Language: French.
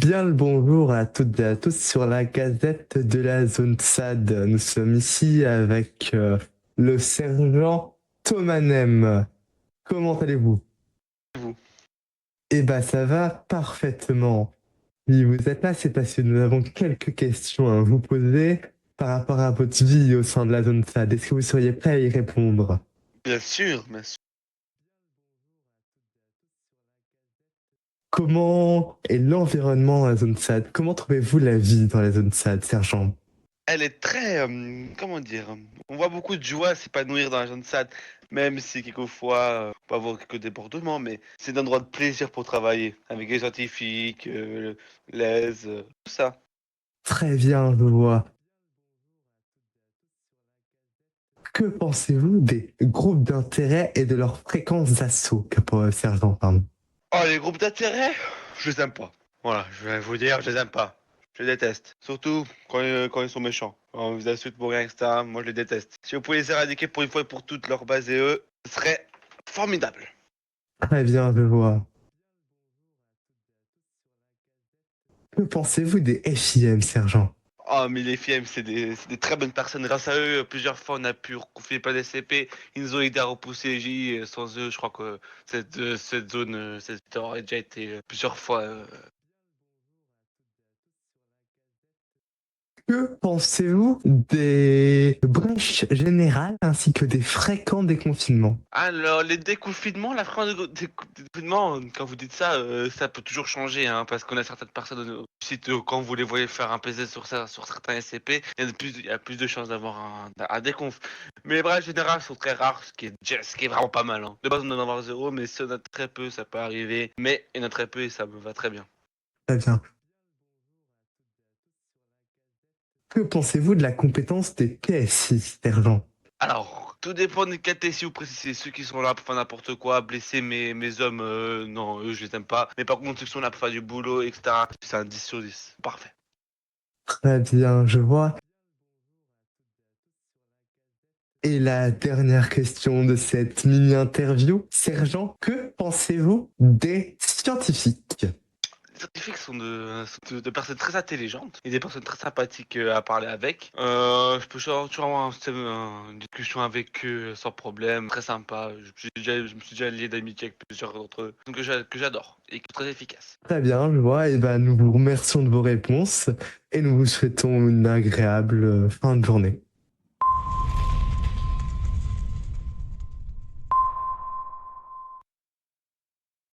Bien le bonjour à toutes et à tous sur la gazette de la zone SAD. Nous sommes ici avec le sergent Thomanem. Comment allez-vous? Vous. Eh ben ça va parfaitement. Si vous êtes là, c'est parce que nous avons quelques questions à vous poser par rapport à votre vie au sein de la zone SAD. Est-ce que vous seriez prêt à y répondre? Bien sûr, bien sûr. Comment est l'environnement dans la zone SAD? Comment trouvez-vous la vie dans la zone SAD, sergent? Elle est très, comment dire, on voit beaucoup de joie s'épanouir dans la jeune SAD, même si quelquefois, on peut avoir quelques débordements, mais c'est un endroit de plaisir pour travailler, avec les scientifiques, l'aise, tout ça. Très bien, je vois. Que pensez-vous des groupes d'intérêt et de leur fréquence d'assaut, sergent, pardon? Oh, les groupes d'intérêt, je les aime pas. Voilà, je vais vous dire, je les aime pas. Je les déteste. Surtout quand ils sont méchants. Quand ils vous insultent pour rien, etc. Moi, je les déteste. Si vous pouvez les éradiquer pour une fois et pour toutes, leur base et eux, ce serait formidable. Très bien, je vois. Que pensez-vous des FIM, sergent? Oh, mais les FIM, c'est des très bonnes personnes. Grâce à eux, plusieurs fois, on a pu reconfiner plein d'SCP. Ils nous ont aidé à repousser les J. Sans eux, je crois que cette zone, cette zone aurait déjà été plusieurs fois. Que pensez-vous des brèches générales ainsi que des fréquents déconfinements? Alors, les déconfinements, la fréquence des déconfinements, quand vous dites ça, ça peut toujours changer, hein, parce qu'on a certaines personnes au site, quand vous les voyez faire un PC sur ça, sur certains SCP, il y a plus de chances d'avoir un déconf. Mais les brèches générales sont très rares, ce qui est vraiment pas mal, hein. De base, on doit en avoir zéro, mais si on a très peu, ça peut arriver. Mais il y en a très peu et ça me va très bien. Très bien. Que pensez-vous de la compétence des PSI, sergent? Alors, tout dépend des cas si vous précisez. Ceux qui sont là pour faire n'importe quoi, blesser mes hommes, non, eux, je les aime pas. Mais par contre, ceux qui sont là pour faire du boulot, etc., c'est un 10 sur 10. Parfait. Très bien, je vois. Et la dernière question de cette mini-interview, sergent, que pensez-vous des scientifiques? Les scientifiques sont de personnes très intelligentes et des personnes très sympathiques à parler avec. Je peux toujours avoir une discussion avec eux sans problème, très sympa. Je me suis déjà lié d'amitié avec plusieurs d'entre eux, donc que j'adore et qui sont très efficaces. Très bien, je vois. Et ben, nous vous remercions de vos réponses et nous vous souhaitons une agréable fin de journée.